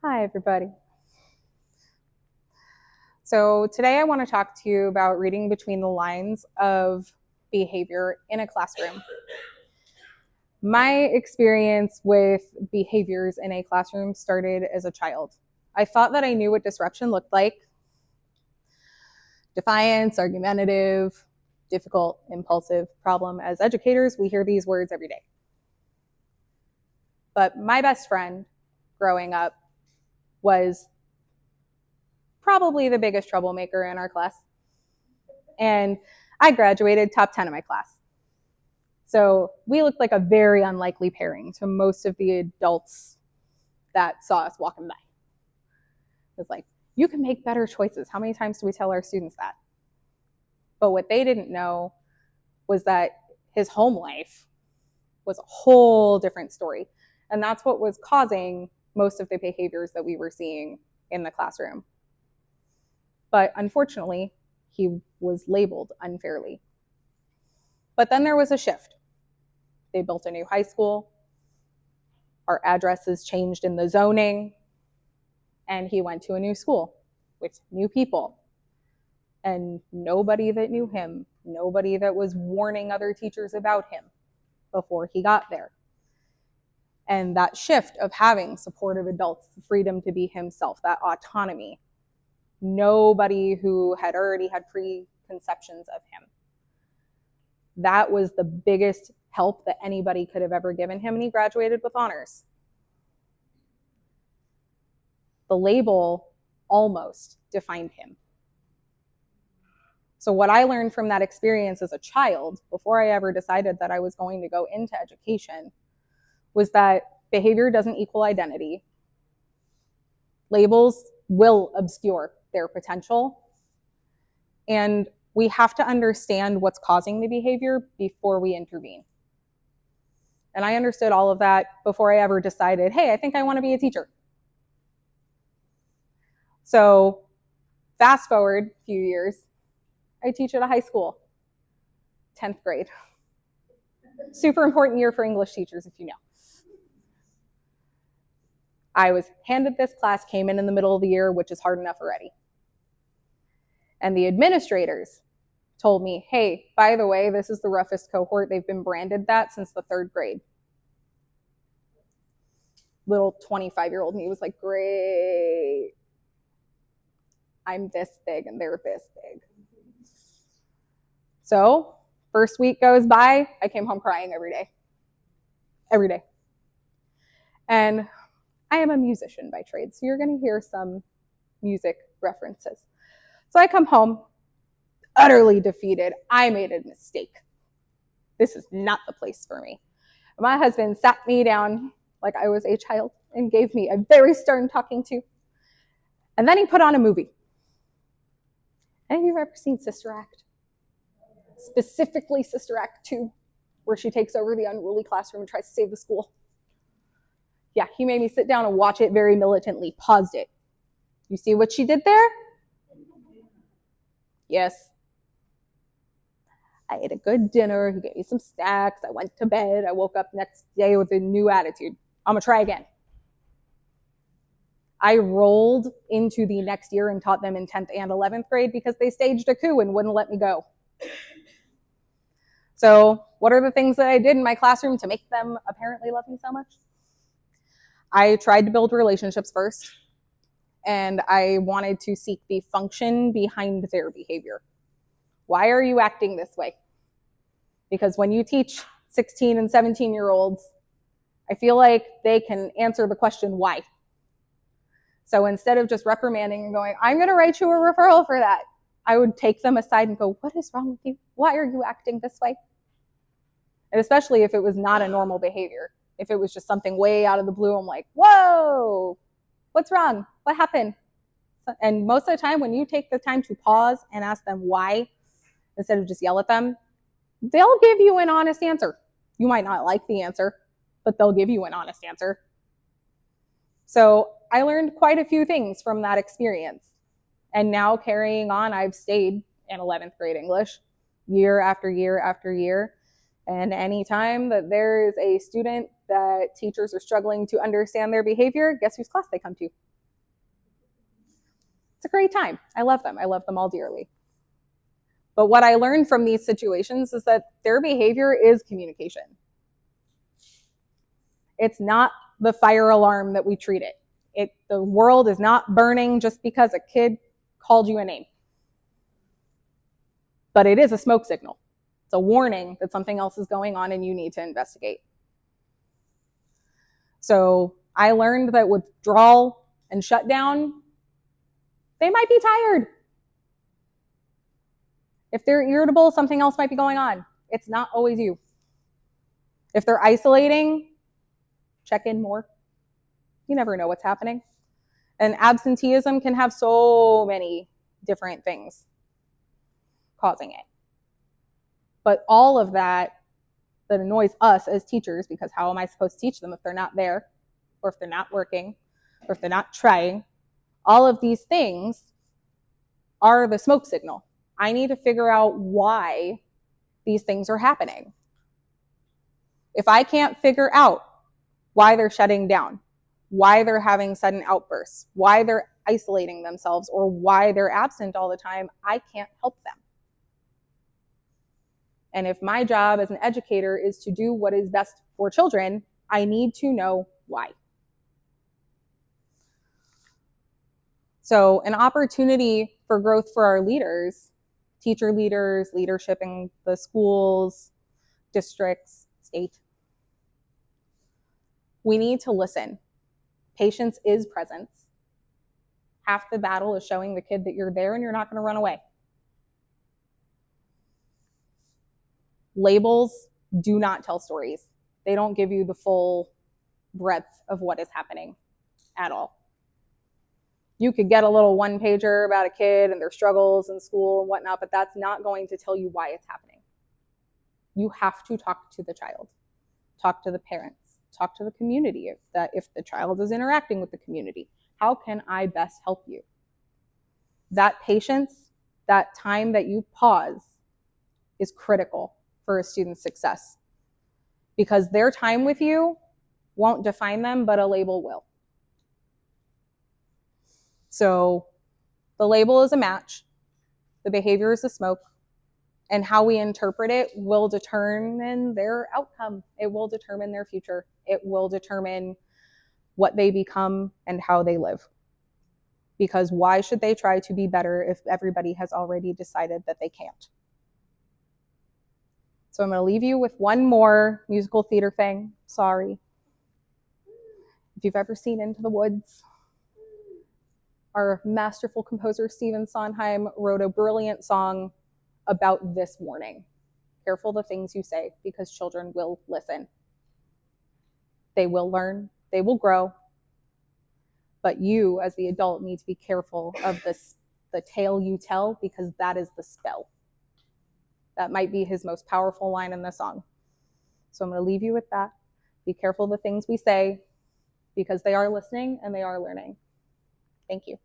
Hi, everybody. So today I want to talk to you about reading between the lines of behavior in a classroom. My experience with behaviors in a classroom started as a child. I thought that I knew what disruption looked like: defiance, argumentative, difficult, impulsive, problem. As educators, we hear these words every day. But my best friend growing up was probably the biggest troublemaker in our class. And I graduated top 10 in my class. So we looked like a very unlikely pairing to most of the adults that saw us walking by. It's like, you can make better choices. How many times do we tell our students that? But what they didn't know was that his home life was a whole different story. And that's what was causing most of the behaviors that we were seeing in the classroom. But unfortunately, he was labeled unfairly. But then there was a shift. They built a new high school. Our addresses changed in the zoning. And he went to a new school with new people. And nobody that knew him, nobody that was warning other teachers about him before he got there. And that shift of having supportive adults, the freedom to be himself, that autonomy, nobody who had already had preconceptions of him. That was the biggest help that anybody could have ever given him, and he graduated with honors. The label almost defined him. So what I learned from that experience as a child, before I ever decided that I was going to go into education, was that behavior doesn't equal identity. Labels will obscure their potential. And we have to understand what's causing the behavior before we intervene. And I understood all of that before I ever decided, hey, I think I want to be a teacher. So fast forward a few years, I teach at a high school, 10th grade. Super important year for English teachers, if you know. I was handed this class, came in the middle of the year, which is hard enough already. And the administrators told me, hey, by the way, this is the roughest cohort. They've been branded that since the 3rd grade. Little 25-year-old me was like, great. I'm this big and they're this big. So first week goes by, I came home crying every day. Every day. And I am a musician by trade, so you're going to hear some music references. So I come home utterly defeated. I made a mistake. This is not the place for me. My husband sat me down like I was a child and gave me a very stern talking to. And then he put on a movie. Any of you ever seen Sister Act? Specifically Sister Act 2, where she takes over the unruly classroom and tries to save the school. Yeah, he made me sit down and watch it very militantly, paused it. You see what she did there? Yes. I ate a good dinner, he gave me some snacks, I went to bed, I woke up next day with a new attitude. I'm gonna try again. I rolled into the next year and taught them in 10th and 11th grade because they staged a coup and wouldn't let me go. So what are the things that I did in my classroom to make them apparently love me so much? I tried to build relationships first, and I wanted to seek the function behind their behavior. Why are you acting this way? Because when you teach 16 and 17-year-olds, I feel like they can answer the question, why? So instead of just reprimanding and going, I'm going to write you a referral for that, I would take them aside and go, what is wrong with you? Why are you acting this way? And especially if it was not a normal behavior. If it was just something way out of the blue, I'm like, whoa, what's wrong? What happened? And most of the time, when you take the time to pause and ask them why, instead of just yell at them, they'll give you an honest answer. You might not like the answer, but they'll give you an honest answer. So I learned quite a few things from that experience. And now carrying on, I've stayed in 11th grade English year after year after year. And anytime that there is a student that teachers are struggling to understand their behavior, guess whose class they come to? It's a great time. I love them. I love them all dearly. But what I learned from these situations is that their behavior is communication. It's not the fire alarm that we treat it. The world is not burning just because a kid called you a name. But it is a smoke signal. It's a warning that something else is going on and you need to investigate. So I learned that withdrawal and shutdown, they might be tired. If they're irritable, something else might be going on. It's not always you. If they're isolating, check in more. You never know what's happening. And absenteeism can have so many different things causing it. But all of that annoys us as teachers, because how am I supposed to teach them if they're not there, or if they're not working, or if they're not trying? All of these things are the smoke signal. I need to figure out why these things are happening. If I can't figure out why they're shutting down, why they're having sudden outbursts, why they're isolating themselves, or why they're absent all the time, I can't help them. And if my job as an educator is to do what is best for children, I need to know why. So an opportunity for growth for our leaders, teacher leaders, leadership in the schools, districts, state. We need to listen. Patience is presence. Half the battle is showing the kid that you're there and you're not going to run away. Labels do not tell stories. They don't give you the full breadth of what is happening at all. You could get a little one-pager about a kid and their struggles in school and whatnot, but that's not going to tell you why it's happening. You have to talk to the child, talk to the parents, talk to the community if the child is interacting with the community. How can I best help you? That patience, that time that you pause is critical for a student's success, because their time with you won't define them, but a label will. So the label is a match, the behavior is a smoke, and how we interpret it will determine their outcome. It will determine their future. It will determine what they become and how they live. Because why should they try to be better if everybody has already decided that they can't? So I'm going to leave you with one more musical theater thing. Sorry. If you've ever seen Into the Woods, our masterful composer Stephen Sondheim wrote a brilliant song about this warning. Careful the things you say, because children will listen. They will learn, they will grow, but you as the adult need to be careful of the tale you tell, because that is the spell. That might be his most powerful line in the song. So I'm going to leave you with that. Be careful the things we say, because they are listening and they are learning. Thank you.